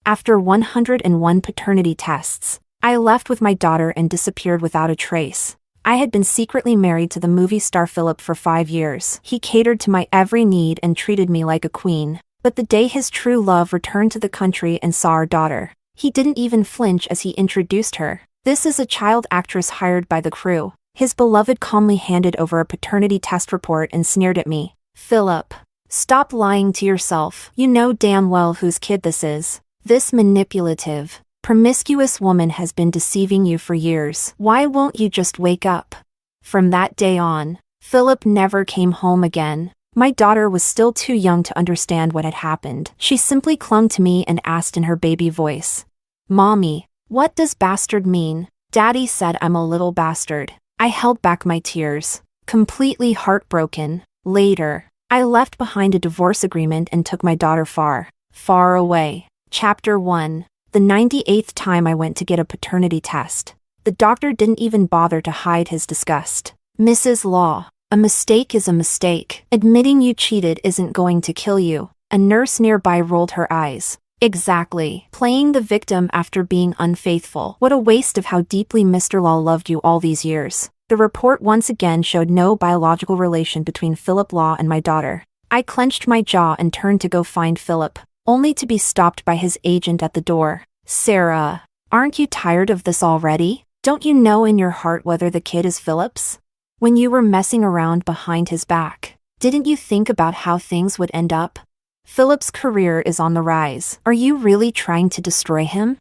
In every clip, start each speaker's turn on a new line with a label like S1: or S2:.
S1: After 101 paternity tests, I left with my daughter and disappeared without a trace. I had been secretly married to the movie star Philip for 5 years. He catered to my every need and treated me like a queen. But the day his true love returned to the country and saw our daughter, he didn't even flinch as he introduced her. "This is a child actress hired by the crew." His beloved calmly handed over a paternity test report and sneered at me. "Philip, stop lying to yourself. You know damn well whose kid this is. This manipulative, promiscuous woman has been deceiving you for years. Why won't you just wake up?" From that day on, Philip never came home again. My daughter was still too young to understand what had happened. She simply clung to me and asked in her baby voice, "Mommy, what does bastard mean?" Daddy said I'm a little bastard. I held back my tears, completely heartbroken. Later, I left behind a divorce agreement and took my daughter far, far away. Chapter 1. The 98th time I went to get a paternity test. The doctor didn't even bother to hide his disgust. "Mrs. Law, a mistake is a mistake. Admitting you cheated isn't going to kill you." A nurse nearby rolled her eyes. "Exactly. Playing the victim after being unfaithful. What a waste of how deeply Mr. Law loved you all these years." The report once again showed no biological relation between Philip Law and my daughter. I clenched my jaw and turned to go find Philip, only to be stopped by his agent at the door. "Sarah, aren't you tired of this already? Don't you know in your heart whether the kid is Philip's? When you were messing around behind his back, didn't you think about how things would end up? Philip's career is on the rise. Are you really trying to destroy him?"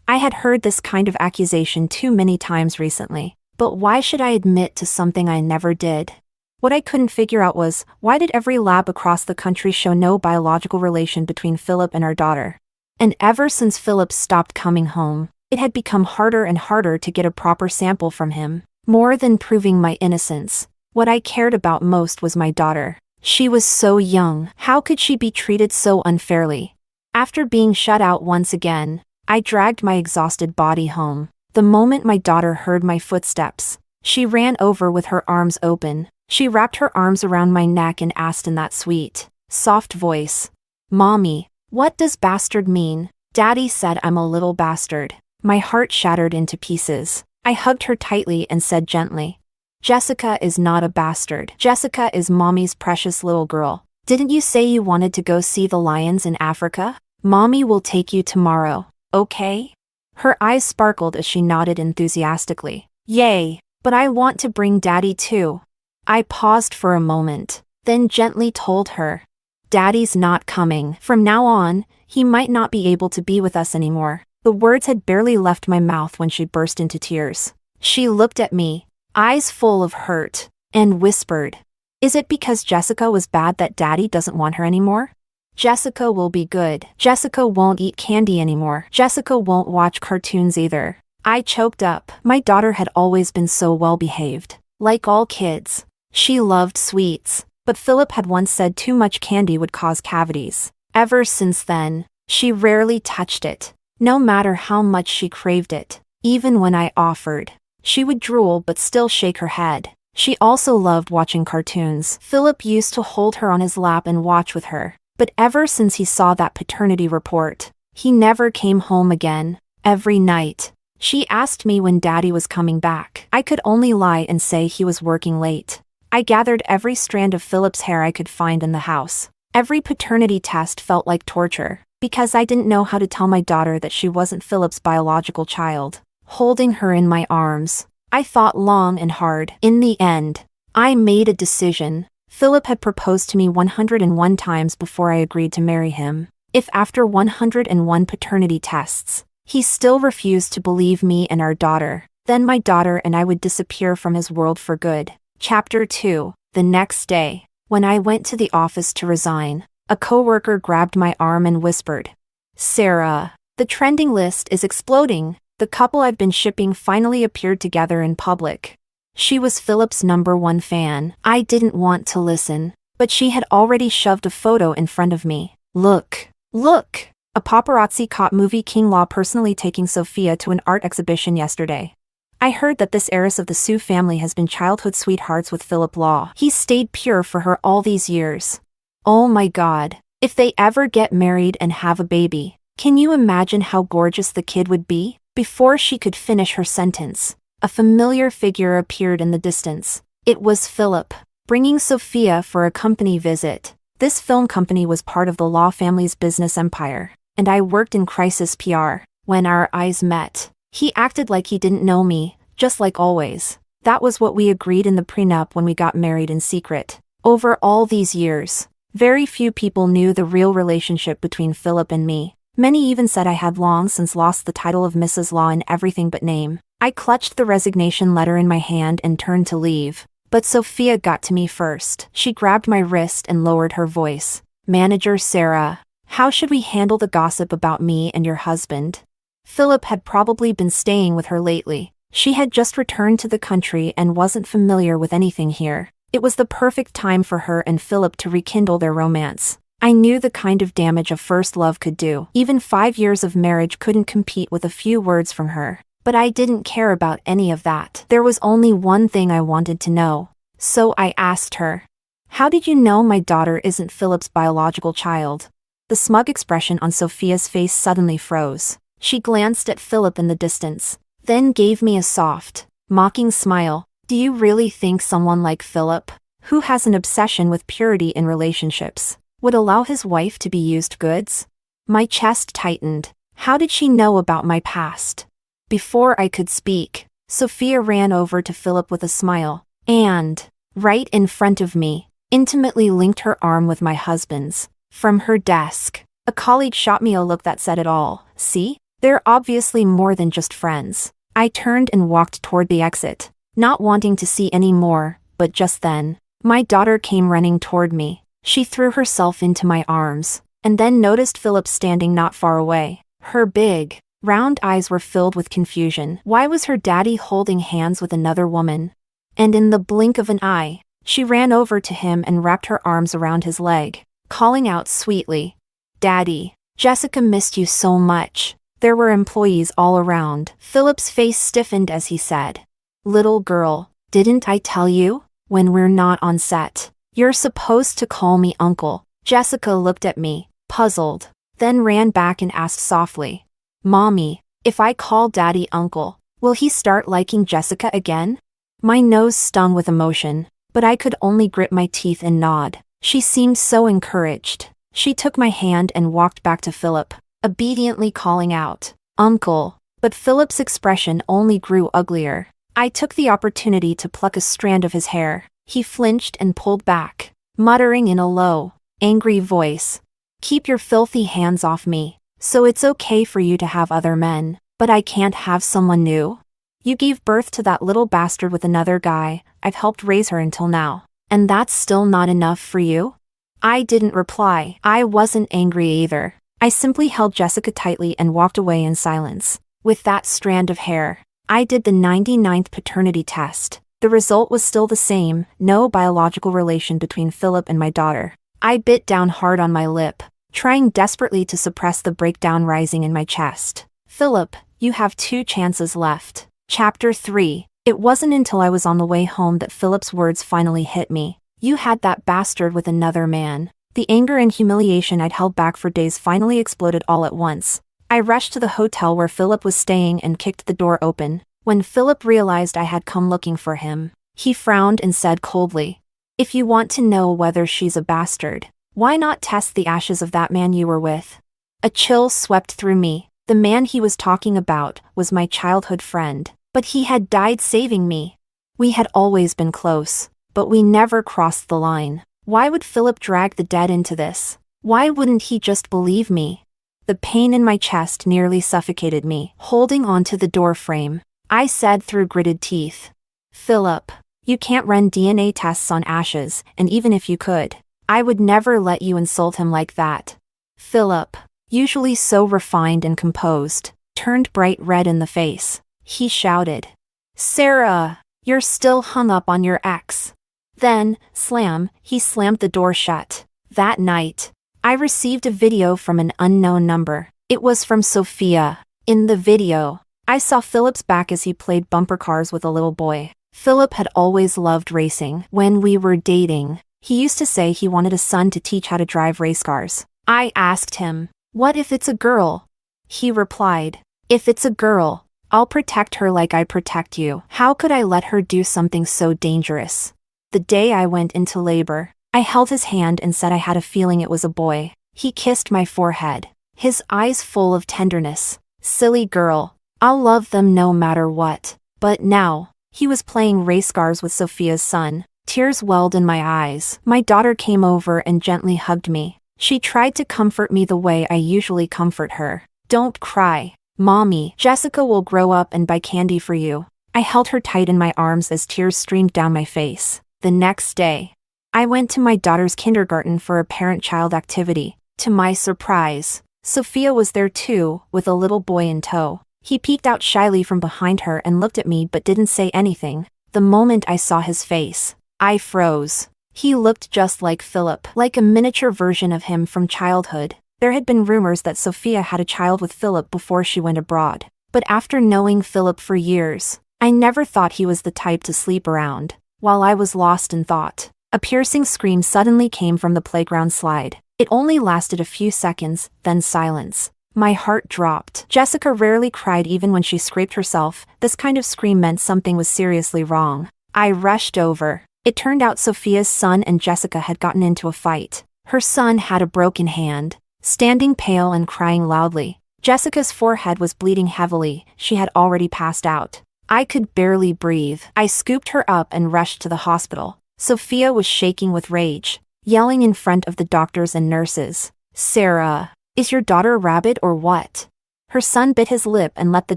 S1: I had heard this kind of accusation too many times recently, but why should I admit to something I never did? What I couldn't figure out was, why did every lab across the country show no biological relation between Philip and our daughter? And ever since Philip stopped coming home, it had become harder and harder to get a proper sample from him. More than proving my innocence, what I cared about most was my daughter. She was so young. How could she be treated so unfairly? After being shut out once again, I dragged my exhausted body home. The moment my daughter heard my footsteps, she ran over with her arms open. She wrapped her arms around my neck and asked in that sweet, soft voice, "Mommy, what does bastard mean?" Daddy said I'm a little bastard. My heart shattered into pieces. I hugged her tightly and said gently, "Jessica is not a bastard. Jessica is Mommy's precious little girl. Didn't you say you wanted to go see the lions in Africa? Mommy will take you tomorrow, okay?" Her eyes sparkled as she nodded enthusiastically. "Yay, but I want to bring Daddy too." I paused for a moment, then gently told her, "Daddy's not coming. From now on, he might not be able to be with us anymore." The words had barely left my mouth when she burst into tears. She looked at me, eyes full of hurt, and whispered, "Is it because Jessica was bad that Daddy doesn't want her anymore? Jessica will be good. Jessica won't eat candy anymore. Jessica won't watch cartoons either." I choked up. My daughter had always been so well behaved. Like all kids, she loved sweets, but Philip had once said too much candy would cause cavities. Ever since then, she rarely touched it. No matter how much she craved it, even when I offered, she would drool but still shake her head. She also loved watching cartoons. Philip used to hold her on his lap and watch with her, but ever since he saw that paternity report, he never came home again. Every night, she asked me when Daddy was coming back. I could only lie and say he was working late. I gathered every strand of Philip's hair I could find in the house. Every paternity test felt like torture, because I didn't know how to tell my daughter that she wasn't Philip's biological child. Holding her in my arms, I thought long and hard. In the end, I made a decision. Philip had proposed to me 101 times before I agreed to marry him. If after 101 paternity tests, he still refused to believe me and our daughter, then my daughter and I would disappear from his world for good. Chapter 2. The next day, when I went to the office to resign, a coworker grabbed my arm and whispered, "Sarah, the trending list is exploding. The couple I've been shipping finally appeared together in public." She was Philip's #1 fan. I didn't want to listen, but she had already shoved a photo in front of me. Look! Look! A paparazzi caught movie king Law personally taking Sophia to an art exhibition yesterday. I heard that this heiress of the Sue family has been childhood sweethearts with Philip Law. He stayed pure for her all these years. Oh my God, if they ever get married and have a baby, Can you imagine how gorgeous the kid would be? Before she could finish her sentence, a familiar figure appeared in the distance. It was Philip, bringing Sophia for a company visit. This film company was part of the Law family's business empire, and I worked in crisis PR. When our eyes met, he acted like he didn't know me, just like always. That was what we agreed in the prenup when we got married in secret. Over all these years, very few people knew the real relationship between Philip and me. Many even said I had long since lost the title of Mrs. Law in everything but name. I clutched the resignation letter in my hand and turned to leave. But Sophia got to me first. She grabbed my wrist and lowered her voice. "Manager Sarah, how should we handle the gossip about me and your husband?" Philip had probably been staying with her lately. She had just returned to the country and wasn't familiar with anything here. It was the perfect time for her and Philip to rekindle their romance. I knew the kind of damage a first love could do. Even 5 years of marriage couldn't compete with a few words from her. But I didn't care about any of that. There was only one thing I wanted to know. So I asked her, "How did you know my daughter isn't Philip's biological child?" The smug expression on Sophia's face suddenly froze. She glanced at Philip in the distance, then gave me a soft, mocking smile. "Do you really think someone like Philip, who has an obsession with purity in relationships, would allow his wife to be used goods?" My chest tightened. How did she know about my past? Before I could speak, Sophia ran over to Philip with a smile, and, right in front of me, intimately linked her arm with my husband's. From her desk, a colleague shot me a look that said it all. "See? They're obviously more than just friends." I turned and walked toward the exit, not wanting to see any more, but just then, my daughter came running toward me. She threw herself into my arms, and then noticed Philip standing not far away. Her big, round eyes were filled with confusion. Why was her daddy holding hands with another woman? And in the blink of an eye, she ran over to him and wrapped her arms around his leg, calling out sweetly, "Daddy, Jessica missed you so much." There were employees all around. Philip's face stiffened as he said, "Little girl, didn't I tell you? When we're not on set, you're supposed to call me uncle." Jessica looked at me, puzzled, then ran back and asked softly, "Mommy, if I call Daddy uncle, will he start liking Jessica again?" My nose stung with emotion, but I could only grit my teeth and nod. She seemed so encouraged. She took my hand and walked back to Philip, obediently calling out, "Uncle." But Philip's expression only grew uglier. I took the opportunity to pluck a strand of his hair. He flinched and pulled back, muttering in a low, angry voice, "Keep your filthy hands off me. So it's okay for you to have other men, but I can't have someone new? You gave birth to that little bastard with another guy. I've helped raise her until now. And that's still not enough for you?" I didn't reply. I wasn't angry either. I simply held Jessica tightly and walked away in silence. With that strand of hair, I did the 99th paternity test. The result was still the same, no biological relation between Philip and my daughter. I bit down hard on my lip, trying desperately to suppress the breakdown rising in my chest. "Philip, you have 2 chances left." Chapter 3. It wasn't until I was on the way home that Philip's words finally hit me. "You had that bastard with another man." The anger and humiliation I'd held back for days finally exploded all at once. I rushed to the hotel where Philip was staying and kicked the door open. When Philip realized I had come looking for him, he frowned and said coldly, "If you want to know whether she's a bastard, why not test the ashes of that man you were with?" A chill swept through me. The man he was talking about was my childhood friend, but he had died saving me. We had always been close, but we never crossed the line. Why would Philip drag the dead into this? Why wouldn't he just believe me? The pain in my chest nearly suffocated me. Holding onto the door frame, I said through gritted teeth, "Philip, you can't run DNA tests on ashes, and even if you could, I would never let you insult him like that." Philip, usually so refined and composed, turned bright red in the face. He shouted, "Sarah, you're still hung up on your ex." Then, slam, he slammed the door shut. That night, I received a video from an unknown number. It was from Sophia. In the video, I saw Philip's back as he played bumper cars with a little boy. Philip had always loved racing. When we were dating, he used to say he wanted a son to teach how to drive race cars. I asked him, "What if it's a girl?" He replied. If it's a girl, I'll protect her like I protect you. How could I let her do something so dangerous? The day I went into labor, I held his hand and said I had a feeling it was a boy. He kissed my forehead, his eyes full of tenderness. Silly girl, I'll love them no matter what. But now, he was playing race cars with Sophia's son. Tears welled in my eyes. My daughter came over and gently hugged me. She tried to comfort me the way I usually comfort her. Don't cry, Mommy. Jessica will grow up and buy candy for you. I held her tight in my arms as tears streamed down my face. The next day, I went to my daughter's kindergarten for a parent-child activity. To my surprise, Sophia was there too, with a little boy in tow. He peeked out shyly from behind her and looked at me but didn't say anything. The moment I saw his face, I froze. He looked just like Philip, like a miniature version of him from childhood. There had been rumors that Sophia had a child with Philip before she went abroad. But after knowing Philip for years, I never thought he was the type to sleep around. While I was lost in thought, a piercing scream suddenly came from the playground slide. It only lasted a few seconds, then silence. My heart dropped. Jessica rarely cried even when she scraped herself. This kind of scream meant something was seriously wrong. I rushed over. It turned out Sophia's son and Jessica had gotten into a fight. Her son had a broken hand, standing pale and crying loudly. Jessica's forehead was bleeding heavily. She had already passed out. I could barely breathe. I scooped her up and rushed to the hospital. Sophia was shaking with rage, yelling in front of the doctors and nurses. Sarah, is your daughter a rabbit or what? Her son bit his lip and let the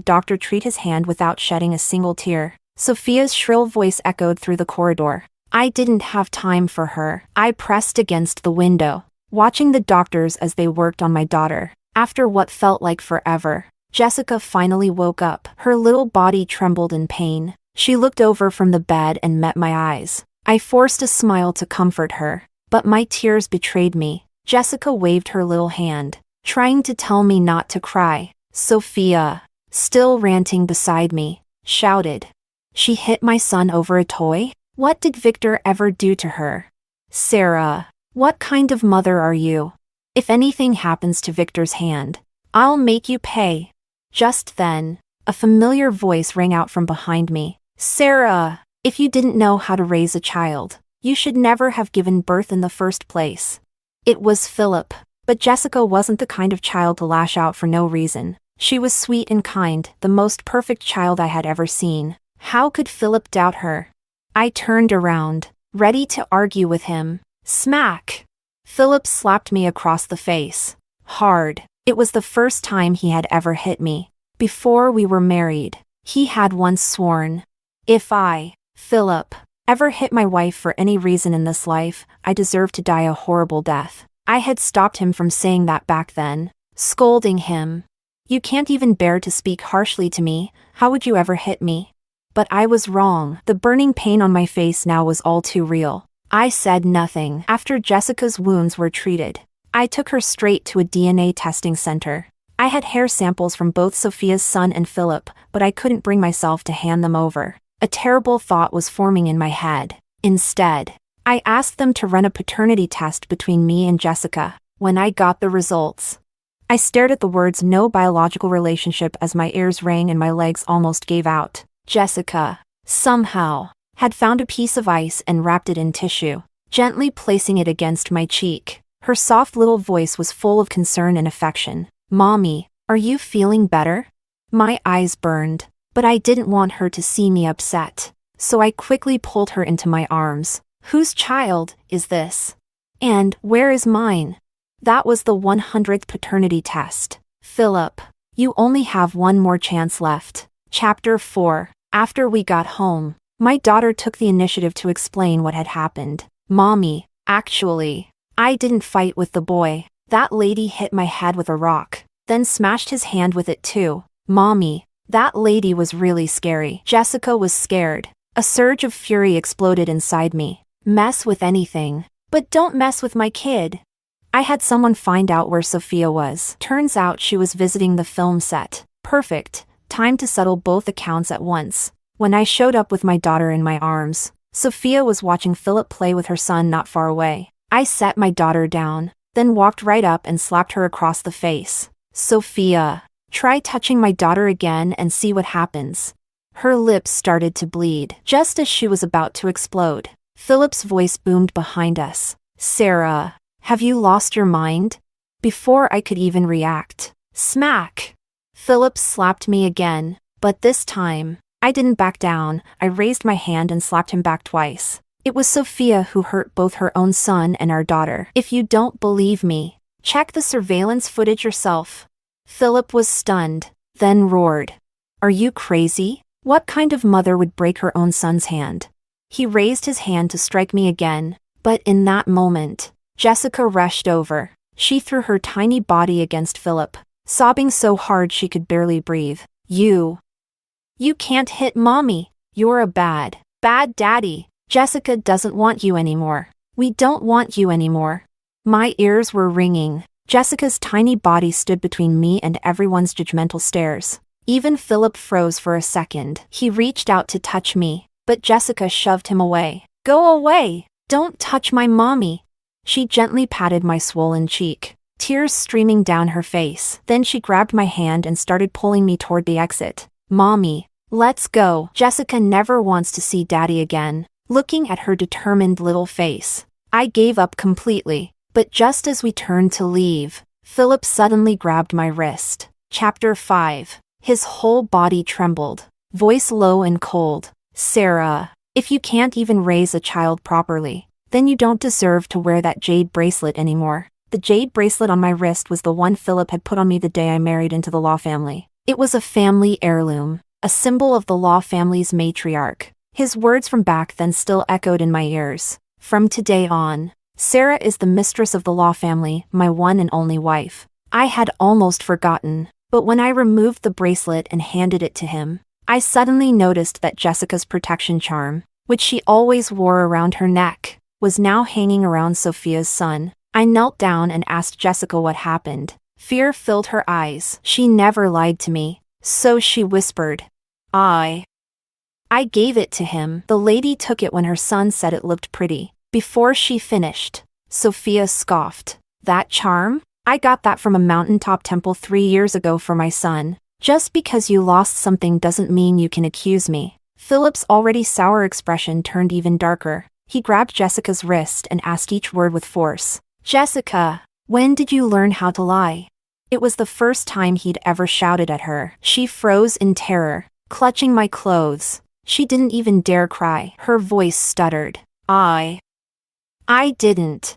S1: doctor treat his hand without shedding a single tear. Sophia's shrill voice echoed through the corridor. I didn't have time for her. I pressed against the window, watching the doctors as they worked on my daughter. After what felt like forever, Jessica finally woke up. Her little body trembled in pain. She looked over from the bed and met my eyes. I forced a smile to comfort her, but my tears betrayed me. Jessica waved her little hand, trying to tell me not to cry. Sophia, still ranting beside me, shouted. She hit my son over a toy? What did Victor ever do to her? Sarah, what kind of mother are you? If anything happens to Victor's hand, I'll make you pay. Just then, a familiar voice rang out from behind me. Sarah, if you didn't know how to raise a child, you should never have given birth in the first place. It was Philip, but Jessica wasn't the kind of child to lash out for no reason. She was sweet and kind, the most perfect child I had ever seen. How could Philip doubt her? I turned around, ready to argue with him. Smack! Philip slapped me across the face. Hard. It was the first time he had ever hit me. Before we were married, he had once sworn, if I, Philip, ever hit my wife for any reason in this life, I deserved to die a horrible death. I had stopped him from saying that back then, scolding him. You can't even bear to speak harshly to me, how would you ever hit me? But I was wrong. The burning pain on my face now was all too real. I said nothing. After Jessica's wounds were treated, I took her straight to a DNA testing center. I had hair samples from both Sophia's son and Philip, but I couldn't bring myself to hand them over. A terrible thought was forming in my head. Instead, I asked them to run a paternity test between me and Jessica. When I got the results, I stared at the words "no biological relationship" as my ears rang and my legs almost gave out. Jessica, somehow, had found a piece of ice and wrapped it in tissue, gently placing it against my cheek. Her soft little voice was full of concern and affection. Mommy, are you feeling better? My eyes burned, but I didn't want her to see me upset, so I quickly pulled her into my arms. Whose child is this? And where is mine? That was the 100th paternity test. Philip, you only have one more chance left. Chapter 4. After we got home, my daughter took the initiative to explain what had happened. Mommy, actually, I didn't fight with the boy. That lady hit my head with a rock, then smashed his hand with it too. Mommy, that lady was really scary. Jessica was scared. A surge of fury exploded inside me. Mess with anything, but don't mess with my kid. I had someone find out where Sophia was. Turns out she was visiting the film set. Perfect. Time to settle both accounts at once. When I showed up with my daughter in my arms, Sophia was watching Philip play with her son not far away. I set my daughter down, then walked right up and slapped her across the face. Sophia, Try touching my daughter again and see what happens. Her lips started to bleed. Just as she was about to explode, Philip's voice boomed behind us. Sarah, have you lost your mind? Before I could even react, smack! Philip slapped me again, but this time, I didn't back down. I raised my hand and slapped him back twice. It was Sophia who hurt both her own son and our daughter. If you don't believe me, check the surveillance footage yourself. Philip was stunned, then roared. Are you crazy? What kind of mother would break her own son's hand? He raised his hand to strike me again, but in that moment, Jessica rushed over. She threw her tiny body against Philip, sobbing so hard she could barely breathe. You can't hit mommy. You're a bad daddy. Jessica doesn't want you anymore. We don't want you anymore. My ears were ringing. Jessica's tiny body stood between me and everyone's judgmental stares. Even Philip froze for a second. He reached out to touch me, but Jessica shoved him away. Go away! Don't touch my mommy! She gently patted my swollen cheek, tears streaming down her face. Then she grabbed my hand and started pulling me toward the exit. Mommy, let's go. Jessica never wants to see Daddy again. Looking at her determined little face, I gave up completely. But just as we turned to leave, Philip suddenly grabbed my wrist. Chapter 5. His whole body trembled, voice low and cold. Sarah, if you can't even raise a child properly, then you don't deserve to wear that jade bracelet anymore. The jade bracelet on my wrist was the one Philip had put on me the day I married into the Law family. It was a family heirloom, a symbol of the Law family's matriarch. His words from back then still echoed in my ears. From today on, Sarah is the mistress of the Law family, my one and only wife. I had almost forgotten, but when I removed the bracelet and handed it to him, I suddenly noticed that Jessica's protection charm, which she always wore around her neck, was now hanging around Sophia's son. I knelt down and asked Jessica what happened. Fear filled her eyes. She never lied to me, so she whispered, I gave it to him. The lady took it when her son said it looked pretty. Before she finished, Sophia scoffed. That charm? I got that from a mountaintop temple 3 years ago for my son. Just because you lost something doesn't mean you can accuse me. Philip's already sour expression turned even darker. He grabbed Jessica's wrist and asked each word with force. Jessica, when did you learn how to lie? It was the first time he'd ever shouted at her. She froze in terror, clutching my clothes. She didn't even dare cry. Her voice stuttered. I didn't.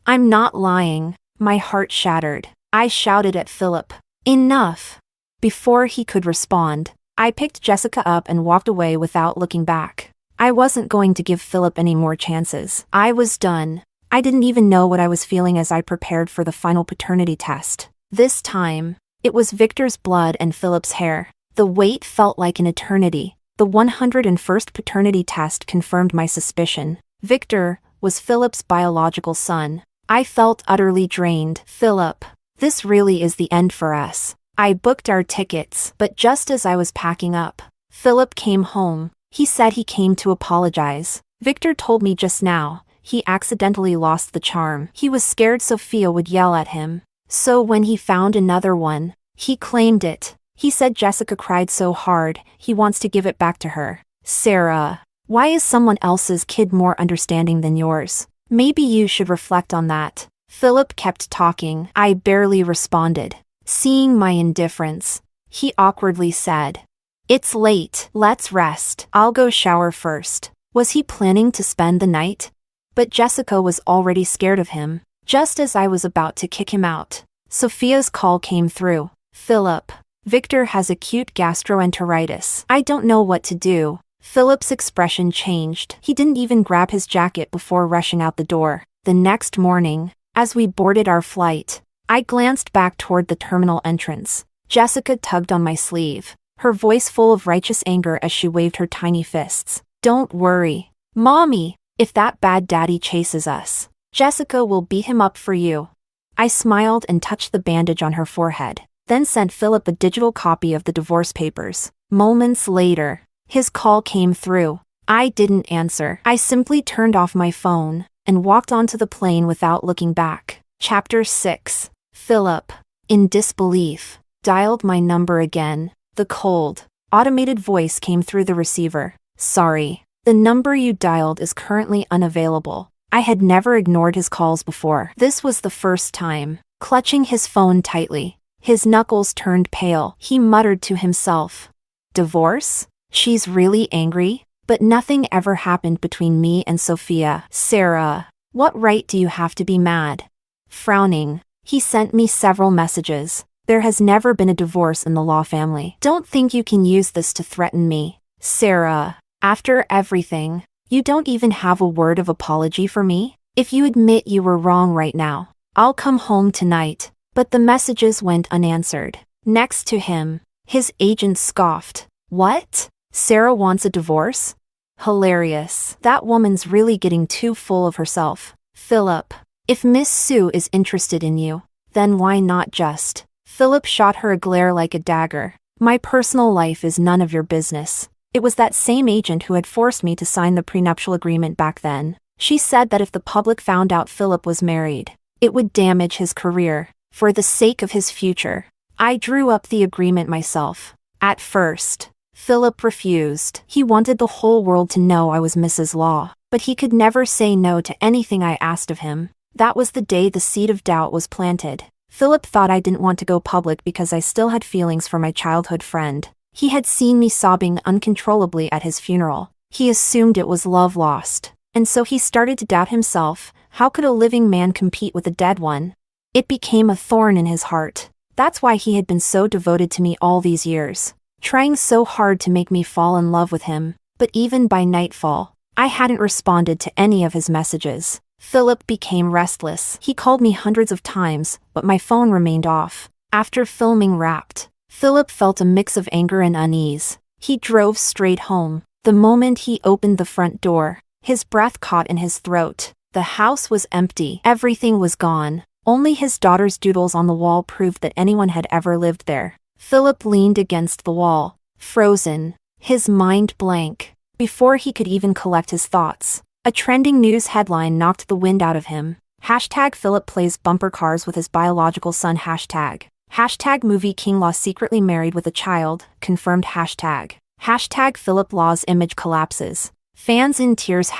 S1: I'm not lying. My heart shattered. I shouted at Philip. Enough. Before he could respond, I picked Jessica up and walked away without looking back. I wasn't going to give Philip any more chances. I was done. I didn't even know what I was feeling as I prepared for the final paternity test. This time, it was Victor's blood and Philip's hair. The wait felt like an eternity. The 101st paternity test confirmed my suspicion. Victor was Philip's biological son. I felt utterly drained. Philip, this really is the end for us. I booked our tickets, but just as I was packing up, Philip came home. He said he came to apologize. Victor told me just now, he accidentally lost the charm. He was scared Sophia would yell at him. So when he found another one, he claimed it. He said Jessica cried so hard, he wants to give it back to her. Sarah, why is someone else's kid more understanding than yours? Maybe you should reflect on that. Philip kept talking. I barely responded. Seeing my indifference, he awkwardly said, It's late. Let's rest. I'll go shower first. Was he planning to spend the night? But Jessica was already scared of him. Just as I was about to kick him out, Sophia's call came through. Philip, Victor has acute gastroenteritis. I don't know what to do. Philip's expression changed. He didn't even grab his jacket before rushing out the door. The next morning, as we boarded our flight, I glanced back toward the terminal entrance. Jessica tugged on my sleeve, her voice full of righteous anger as she waved her tiny fists. Don't worry, Mommy. If that bad daddy chases us, Jessica will beat him up for you. I smiled and touched the bandage on her forehead, then sent Philip a digital copy of the divorce papers. Moments later, his call came through. I didn't answer. I simply turned off my phone and walked onto the plane without looking back. Chapter 6. Philip, in disbelief, Dialed my number again. The cold, automated voice came through the receiver. Sorry. The number you dialed is currently unavailable. I had never ignored his calls before. This was the first time. Clutching his phone tightly, his knuckles turned pale. He muttered to himself. Divorce? She's really angry? But nothing ever happened between me and Sophia. Sarah, what right do you have to be mad? Frowning, he sent me several messages. There has never been a divorce in the Law family. Don't think you can use this to threaten me. Sarah, after everything, you don't even have a word of apology for me? If you admit you were wrong right now, I'll come home tonight. But the messages went unanswered. Next to him, his agent scoffed. What? Sarah wants a divorce? Hilarious. That woman's really getting too full of herself. Philip, if Miss Sue is interested in you, then why not just? Philip shot her a glare like a dagger. My personal life is none of your business. It was that same agent who had forced me to sign the prenuptial agreement back then. She said that if the public found out Philip was married, it would damage his career. For the sake of his future, I drew up the agreement myself. At first, Philip refused. He wanted the whole world to know I was Mrs. Law, but he could never say no to anything I asked of him. That was the day the seed of doubt was planted. Philip thought I didn't want to go public because I still had feelings for my childhood friend. He had seen me sobbing uncontrollably at his funeral. He assumed it was love lost, and so he started to doubt himself. How could a living man compete with a dead one? It became a thorn in his heart. That's why he had been so devoted to me all these years, trying so hard to make me fall in love with him. But even by nightfall, I hadn't responded to any of his messages. Philip became restless. He called me hundreds of times, but my phone remained off. After filming wrapped, Philip felt a mix of anger and unease. He drove straight home. The moment he opened the front door, his breath caught in his throat. The house was empty. Everything was gone. Only his daughter's doodles on the wall proved that anyone had ever lived there. Philip leaned against the wall, frozen, his mind blank. Before he could even collect his thoughts, a trending news headline knocked the wind out of him. Hashtag Philip plays bumper cars with his biological son. Hashtag movie King Law secretly married with a child, confirmed. Hashtag Philip Law's image collapses. Fans in tears.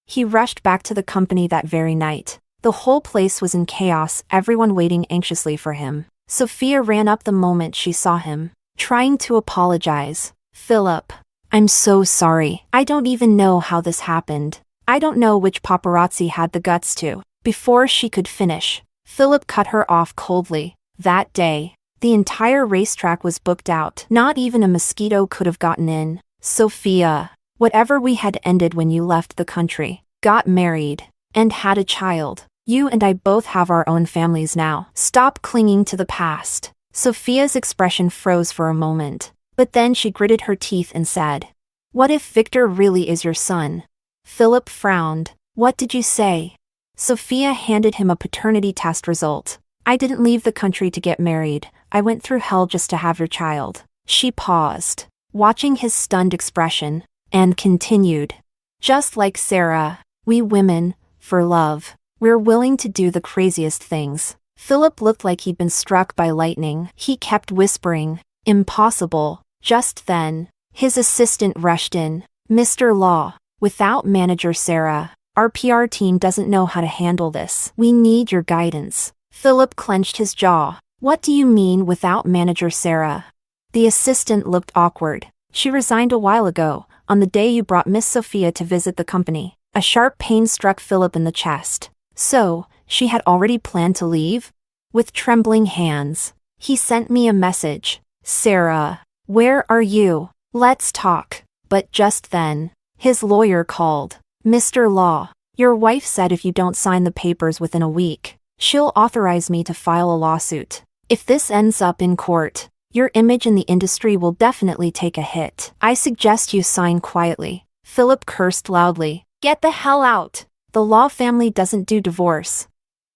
S1: He rushed back to the company that very night. The whole place was in chaos, everyone waiting anxiously for him. Sophia ran up the moment she saw him, trying to apologize. Philip, I'm so sorry. I don't even know how this happened. I don't know which paparazzi had the guts to. Before she could finish, Philip cut her off coldly. That day, the entire racetrack was booked out. Not even a mosquito could have gotten in. Sophia, whatever we had ended when you left the country, got married, and had a child. You and I both have our own families now. Stop clinging to the past. Sophia's expression froze for a moment, but then she gritted her teeth and said, What if Victor really is your son? Philip frowned. What did you say? Sophia handed him a paternity test result. I didn't leave the country to get married. I went through hell just to have your child. She paused, watching his stunned expression, and continued. Just like Sarah, we women, for love, we're willing to do the craziest things. Philip looked like he'd been struck by lightning. He kept whispering, Impossible. Just then, his assistant rushed in. Mr. Law, without manager Sarah, our PR team doesn't know how to handle this. We need your guidance. Philip clenched his jaw. What do you mean without manager Sarah? The assistant looked awkward. She resigned a while ago, on the day you brought Miss Sophia to visit the company. A sharp pain struck Philip in the chest. So, she had already planned to leave? With trembling hands, he sent me a message. Sarah, where are you? Let's talk. But just then, his lawyer called. Mr. Law, your wife said if you don't sign the papers within a week, she'll authorize me to file a lawsuit. If this ends up in court, your image in the industry will definitely take a hit. I suggest you sign quietly. Philip cursed loudly. Get the hell out! The Law family doesn't do divorce.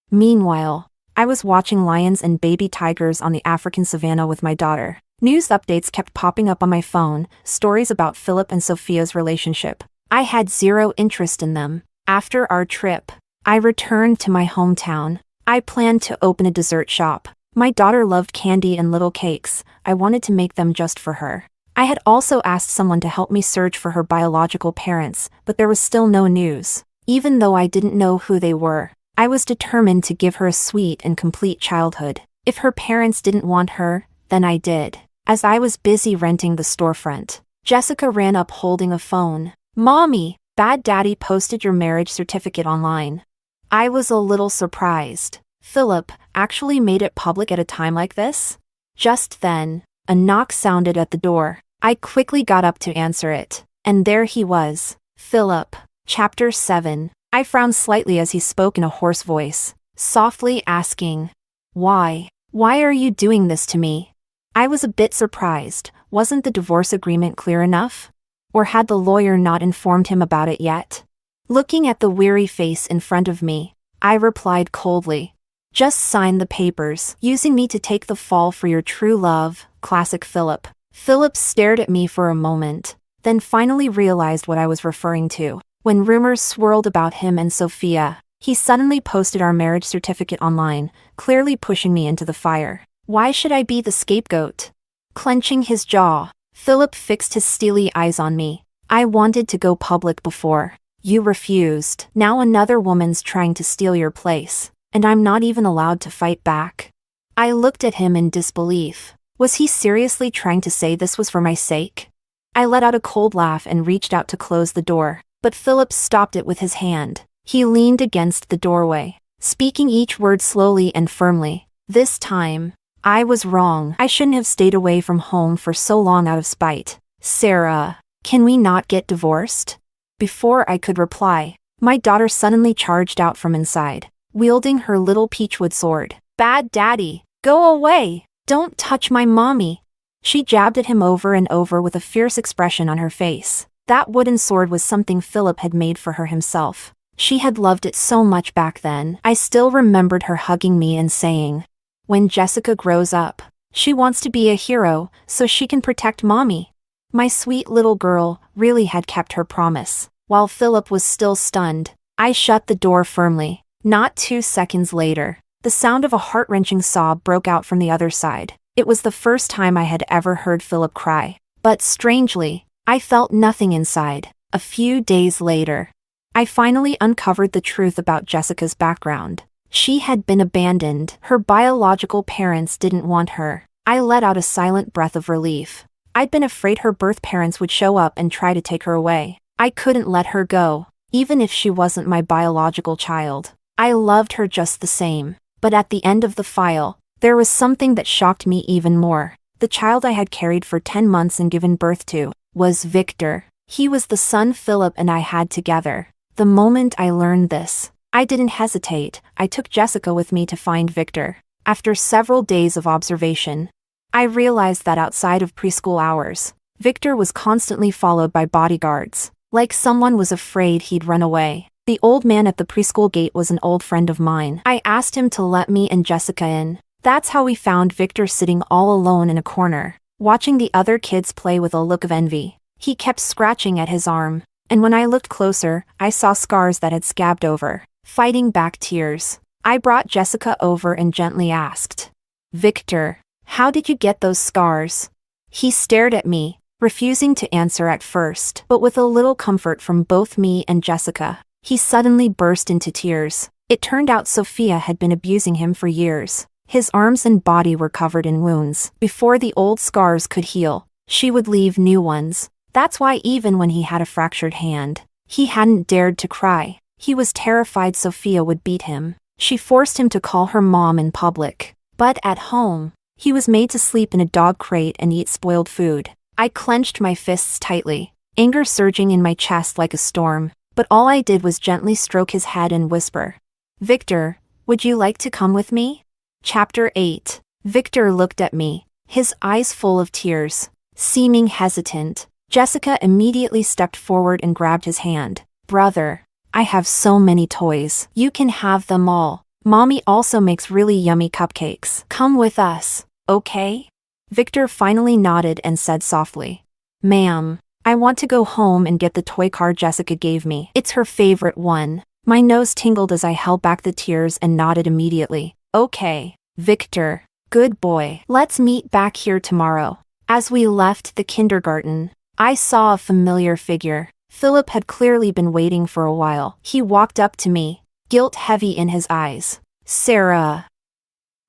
S1: Meanwhile, I was watching lions and baby tigers on the African savanna with my daughter. News updates kept popping up on my phone, stories about Philip and Sophia's relationship. I had zero interest in them. After our trip, I returned to my hometown. I planned to open a dessert shop. My daughter loved candy and little cakes. I wanted to make them just for her. I had also asked someone to help me search for her biological parents, but there was still no news. Even though I didn't know who they were, I was determined to give her a sweet and complete childhood. If her parents didn't want her, then I did. As I was busy renting the storefront, Jessica ran up holding a phone. "Mommy, Bad Daddy posted your marriage certificate online." I was a little surprised. Philip actually made it public at a time like this? Just then, a knock sounded at the door. I quickly got up to answer it, and there he was. Philip. Chapter 7. I frowned slightly as he spoke in a hoarse voice, softly asking, "Why? Why are you doing this to me?" I was a bit surprised. Wasn't the divorce agreement clear enough? Or had the lawyer not informed him about it yet? Looking at the weary face in front of me, I replied coldly, "Just sign the papers, using me to take the fall for your true love." Classic Philip. Philip stared at me for a moment, then finally realized what I was referring to. When rumors swirled about him and Sophia, he suddenly posted our marriage certificate online, clearly pushing me into the fire. Why should I be the scapegoat? Clenching his jaw, Philip fixed his steely eyes on me. "I wanted to go public before. You refused. Now another woman's trying to steal your place, and I'm not even allowed to fight back." I looked at him in disbelief. Was he seriously trying to say this was for my sake? I let out a cold laugh and reached out to close the door, but Philip stopped it with his hand. He leaned against the doorway, speaking each word slowly and firmly. "This time, I was wrong. I shouldn't have stayed away from home for so long out of spite. Sarah, can we not get divorced?" Before I could reply, my daughter suddenly charged out from inside, wielding her little peachwood sword. "Bad Daddy, go away! Don't touch my mommy!" She jabbed at him over and over with a fierce expression on her face. That wooden sword was something Philip had made for her himself. She had loved it so much back then. I still remembered her hugging me and saying, "When Jessica grows up, she wants to be a hero so she can protect mommy." My sweet little girl really had kept her promise. While Philip was still stunned, I shut the door firmly. Not 2 seconds later, the sound of a heart-wrenching sob broke out from the other side. It was the first time I had ever heard Philip cry. But strangely, I felt nothing inside. A few days later, I finally uncovered the truth about Jessica's background. She had been abandoned. Her biological parents didn't want her. I let out a silent breath of relief. I'd been afraid her birth parents would show up and try to take her away. I couldn't let her go, even if she wasn't my biological child. I loved her just the same. But at the end of the file, there was something that shocked me even more. The child I had carried for 10 months and given birth to was Victor. He was the son Philip and I had together. The moment I learned this, I didn't hesitate. I took Jessica with me to find Victor. After several days of observation, I realized that outside of preschool hours, Victor was constantly followed by bodyguards, like someone was afraid he'd run away. The old man at the preschool gate was an old friend of mine. I asked him to let me and Jessica in. That's how we found Victor sitting all alone in a corner, watching the other kids play with a look of envy. He kept scratching at his arm, and when I looked closer, I saw scars that had scabbed over, fighting back tears. I brought Jessica over and gently asked, "Victor, how did you get those scars?" He stared at me, refusing to answer at first, but with a little comfort from both me and Jessica, he suddenly burst into tears. It turned out Sophia had been abusing him for years. His arms and body were covered in wounds. Before the old scars could heal, she would leave new ones. That's why even when he had a fractured hand, he hadn't dared to cry. He was terrified Sophia would beat him. She forced him to call her mom in public. But at home, he was made to sleep in a dog crate and eat spoiled food. I clenched my fists tightly, anger surging in my chest like a storm, but all I did was gently stroke his head and whisper, "Victor, would you like to come with me?" Chapter 8. Victor looked at me, his eyes full of tears, seeming hesitant. Jessica immediately stepped forward and grabbed his hand. "Brother, I have so many toys. You can have them all. Mommy also makes really yummy cupcakes. Come with us, okay?" Victor finally nodded and said softly, "Ma'am, I want to go home and get the toy car Jessica gave me. It's her favorite one." My nose tingled as I held back the tears and nodded immediately. "Okay, Victor, Good boy. Let's meet back here tomorrow. As we left the kindergarten, I saw a familiar figure. Philip had clearly been waiting for a while. He walked up to me, guilt heavy in his eyes. Sarah.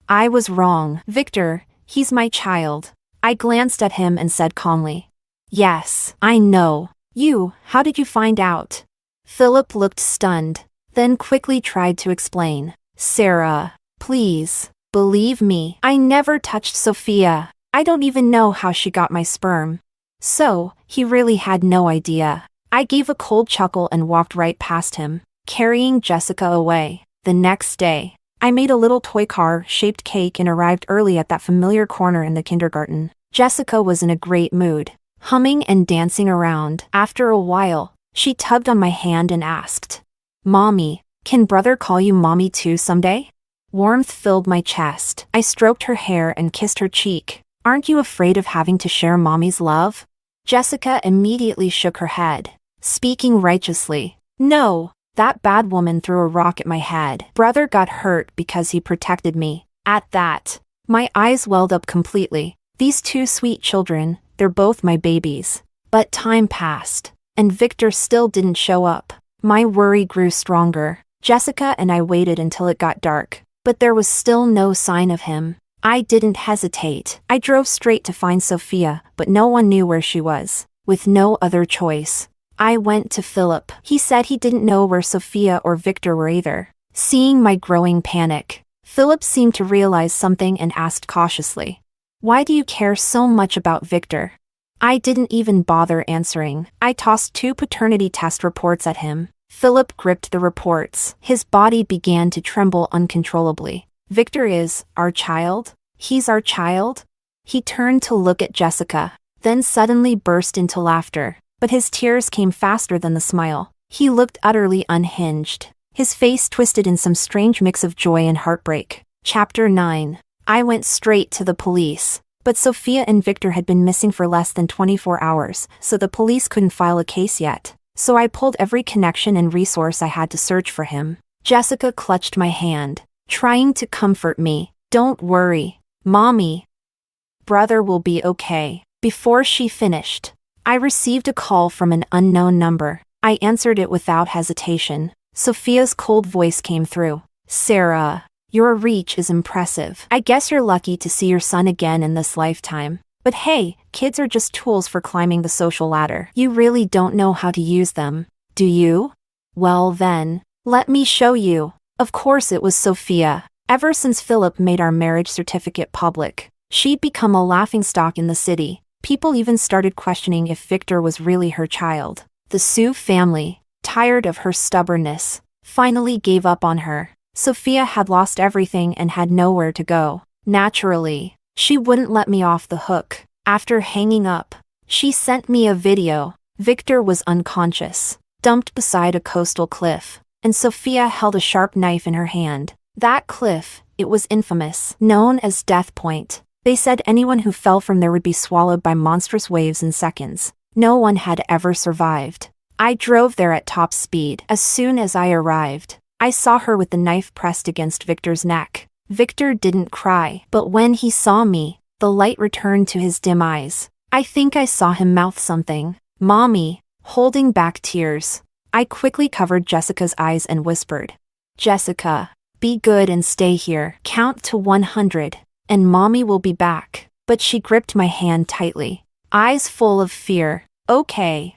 S1: I was wrong. Victor, he's my child. I glanced at him and said calmly. Yes, I know. How did you find out? Philip looked stunned, then quickly tried to explain. Sarah, please, believe me. I never touched Sophia. I don't even know how she got my sperm. So, he really had no idea. I gave a cold chuckle and walked right past him, carrying Jessica away. The next day, I made a little toy car-shaped cake and arrived early at that familiar corner in the kindergarten. Jessica was in a great mood, humming and dancing around. After a while, she tugged on my hand and asked, Mommy, can brother call you Mommy too someday? Warmth filled my chest. I stroked her hair and kissed her cheek. Aren't you afraid of having to share Mommy's love? Jessica immediately shook her head, speaking righteously. No, that bad woman threw a rock at my head. Brother got hurt because he protected me. At that, my eyes welled up completely. These two sweet children, they're both my babies. But time passed, and Victor still didn't show up. My worry grew stronger. Jessica and I waited until it got dark, but there was still no sign of him. I didn't hesitate. I drove straight to find Sophia, but no one knew where she was. With no other choice, I went to Philip. He said he didn't know where Sophia or Victor were either. Seeing my growing panic, Philip seemed to realize something and asked cautiously, Why do you care so much about Victor? I didn't even bother answering. I tossed 2 paternity test reports at him. Philip gripped the reports. His body began to tremble uncontrollably. Victor is our child? He's our child? He turned to look at Jessica, then suddenly burst into laughter. But his tears came faster than the smile. He looked utterly unhinged. His face twisted in some strange mix of joy and heartbreak. Chapter 9. I went straight to the police. But Sophia and Victor had been missing for less than 24 hours, so the police couldn't file a case yet. So I pulled every connection and resource I had to search for him. Jessica clutched my hand, trying to comfort me. Don't worry, Mommy. Brother will be okay. Before she finished, I received a call from an unknown number. I answered it without hesitation. Sophia's cold voice came through. Sarah, your reach is impressive. I guess you're lucky to see your son again in this lifetime. But hey, kids are just tools for climbing the social ladder. You really don't know how to use them, do you? Well then, let me show you. Of course it was Sophia. Ever since Philip made our marriage certificate public, she'd become a laughingstock in the city. People even started questioning if Victor was really her child. The Sue family, tired of her stubbornness, finally gave up on her. Sophia had lost everything and had nowhere to go. Naturally, she wouldn't let me off the hook. After hanging up, she sent me a video. Victor was unconscious, dumped beside a coastal cliff, and Sophia held a sharp knife in her hand. That cliff, it was infamous, known as Death Point. They said anyone who fell from there would be swallowed by monstrous waves in seconds. No one had ever survived. I drove there at top speed. As soon as I arrived, I saw her with the knife pressed against Victor's neck. Victor didn't cry, but when he saw me, the light returned to his dim eyes. I think I saw him mouth something. Mommy, holding back tears. I quickly covered Jessica's eyes and whispered, Jessica, be good and stay here. Count to 100, and Mommy will be back. But she gripped my hand tightly, eyes full of fear. Okay.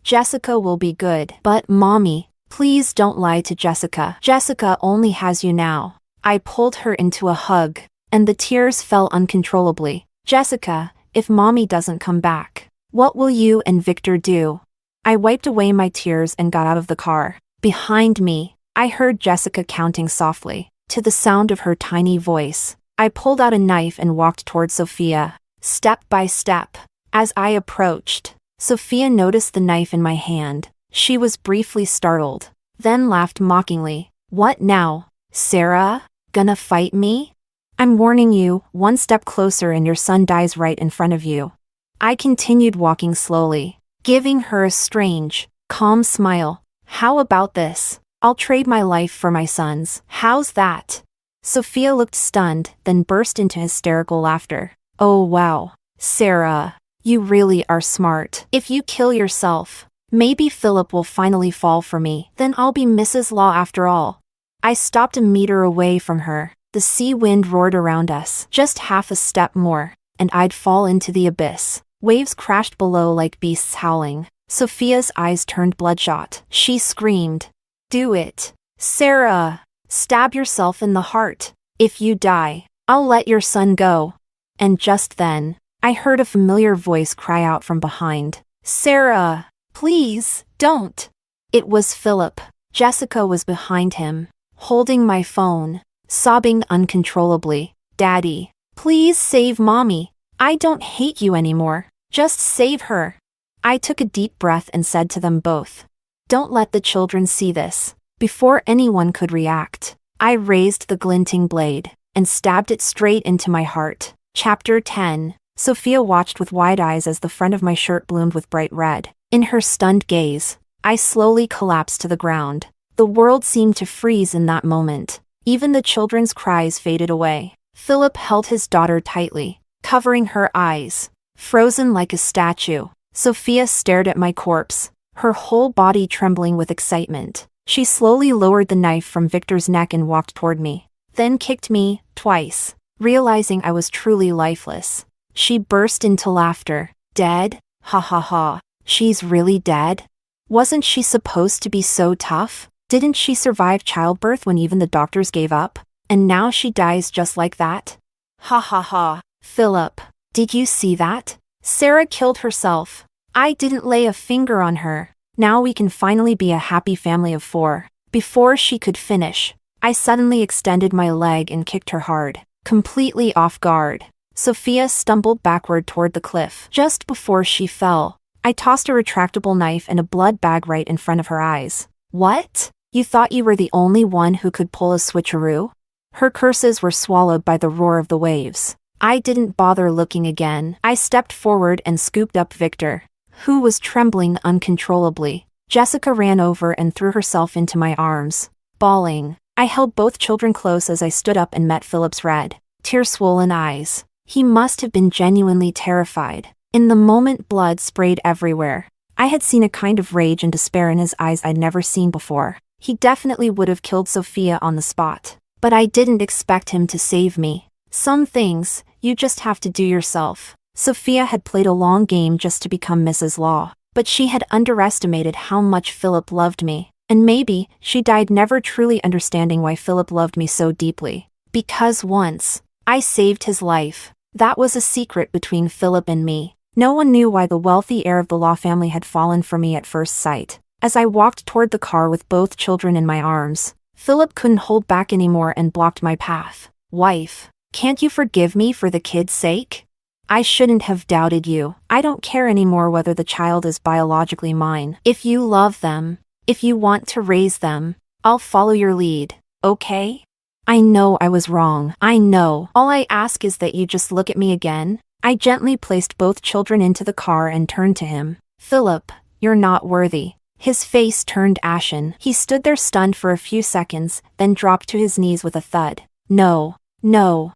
S1: Jessica will be good. But Mommy, please don't lie to Jessica. Jessica only has you now. I pulled her into a hug, and the tears fell uncontrollably. Jessica, if Mommy doesn't come back, what will you and Victor do? I wiped away my tears and got out of the car. Behind me, I heard Jessica counting softly. To the sound of her tiny voice, I pulled out a knife and walked toward Sophia, step by step. As I approached, Sophia noticed the knife in my hand. She was briefly startled, then laughed mockingly. What now, Sarah? Gonna fight me? I'm warning you, one step closer and your son dies right in front of you. I continued walking slowly, giving her a strange, calm smile. How about this? I'll trade my life for my son's. How's that? Sophia looked stunned, then burst into hysterical laughter. Oh wow. Sarah, you really are smart. If you kill yourself, maybe Philip will finally fall for me. Then I'll be Mrs. Law after all. I stopped a meter away from her. The sea wind roared around us. Just half a step more, and I'd fall into the abyss. Waves crashed below like beasts howling. Sophia's eyes turned bloodshot. She screamed. Do it. Sarah! Stab yourself in the heart. If you die, I'll let your son go. And just then, I heard a familiar voice cry out from behind. Sarah! Please, don't! It was Philip. Jessica was behind him, holding my phone, sobbing uncontrollably. Daddy, please save Mommy. I don't hate you anymore. Just save her. I took a deep breath and said to them both, don't let the children see this. Before anyone could react, I raised the glinting blade and stabbed it straight into my heart. Chapter 10. Sophia watched with wide eyes as the front of my shirt bloomed with bright red. In her stunned gaze, I slowly collapsed to the ground. The world seemed to freeze in that moment. Even the children's cries faded away. Philip held his daughter tightly, covering her eyes. Frozen like a statue, Sophia stared at my corpse, her whole body trembling with excitement. She slowly lowered the knife from Victor's neck and walked toward me, then kicked me, twice, realizing I was truly lifeless. She burst into laughter. Dead? Ha ha ha. She's really dead? Wasn't she supposed to be so tough? Didn't she survive childbirth when even the doctors gave up? And now she dies just like that? Ha ha ha. Philip, did you see that? Sarah killed herself. I didn't lay a finger on her. Now we can finally be a happy family of 4. Before she could finish, I suddenly extended my leg and kicked her hard, completely off guard. Sophia stumbled backward toward the cliff. Just before she fell, I tossed a retractable knife and a blood bag right in front of her eyes. What? You thought you were the only one who could pull a switcheroo? Her curses were swallowed by the roar of the waves. I didn't bother looking again. I stepped forward and scooped up Victor, who was trembling uncontrollably. Jessica ran over and threw herself into my arms, bawling. I held both children close as I stood up and met Philip's red, tear-swollen eyes. He must have been genuinely terrified. In the moment, blood sprayed everywhere. I had seen a kind of rage and despair in his eyes I'd never seen before. He definitely would have killed Sophia on the spot. But I didn't expect him to save me. Some things, you just have to do yourself. Sophia had played a long game just to become Mrs. Law, but she had underestimated how much Philip loved me. And maybe, she died never truly understanding why Philip loved me so deeply. Because once, I saved his life. That was a secret between Philip and me. No one knew why the wealthy heir of the Law family had fallen for me at first sight. As I walked toward the car with both children in my arms, Philip couldn't hold back anymore and blocked my path. Wife, can't you forgive me for the kid's sake? I shouldn't have doubted you. I don't care anymore whether the child is biologically mine. If you love them, if you want to raise them, I'll follow your lead, okay? I know I was wrong. I know. All I ask is that you just look at me again. I gently placed both children into the car and turned to him. Philip, you're not worthy. His face turned ashen. He stood there stunned for a few seconds, then dropped to his knees with a thud. No. No.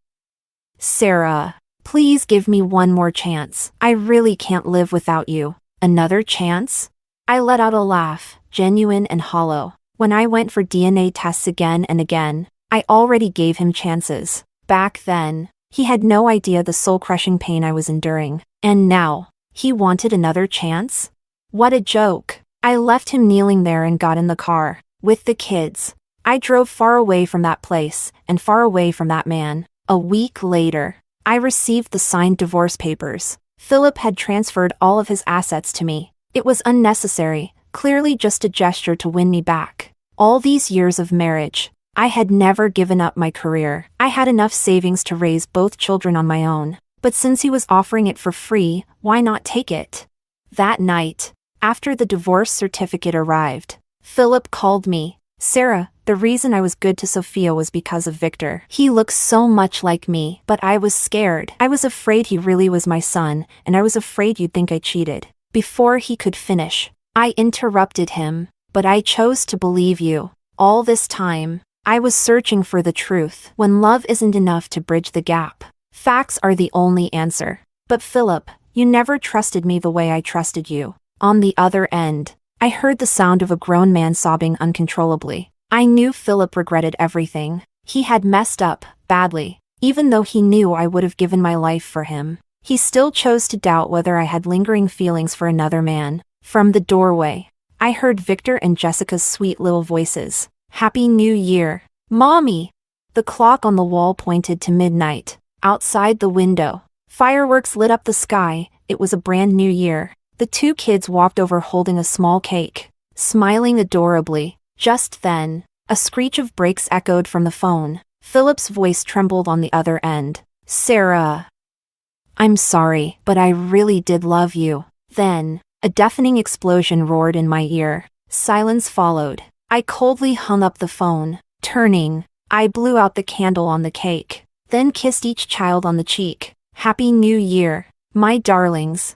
S1: Sarah, please give me one more chance. I really can't live without you. Another chance? I let out a laugh, genuine and hollow. When I went for DNA tests again and again, I already gave him chances. Back then, he had no idea the soul-crushing pain I was enduring. And now, he wanted another chance? What a joke. I left him kneeling there and got in the car. With the kids. I drove far away from that place, and far away from that man. A week later, I received the signed divorce papers. Philip had transferred all of his assets to me. It was unnecessary, clearly just a gesture to win me back. All these years of marriage, I had never given up my career. I had enough savings to raise both children on my own. But since he was offering it for free, why not take it? That night, after the divorce certificate arrived, Philip called me. Sarah, the reason I was good to Sophia was because of Victor. He looks so much like me, but I was scared. I was afraid he really was my son, and I was afraid you'd think I cheated. Before he could finish, I interrupted him. But I chose to believe you. All this time, I was searching for the truth. When love isn't enough to bridge the gap, facts are the only answer. But Philip, you never trusted me the way I trusted you. On the other end, I heard the sound of a grown man sobbing uncontrollably. I knew Philip regretted everything. He had messed up, badly. Even though he knew I would have given my life for him, he still chose to doubt whether I had lingering feelings for another man. From the doorway, I heard Victor and Jessica's sweet little voices. Happy New Year, Mommy! The clock on the wall pointed to midnight. Outside the window, fireworks lit up the sky. It was a brand new year. The two kids walked over holding a small cake, smiling adorably. Just then, a screech of brakes echoed from the phone. Philip's voice trembled on the other end. Sarah. I'm sorry, but I really did love you. Then, a deafening explosion roared in my ear. Silence followed. I coldly hung up the phone. Turning, I blew out the candle on the cake, then kissed each child on the cheek. Happy New Year, my darlings.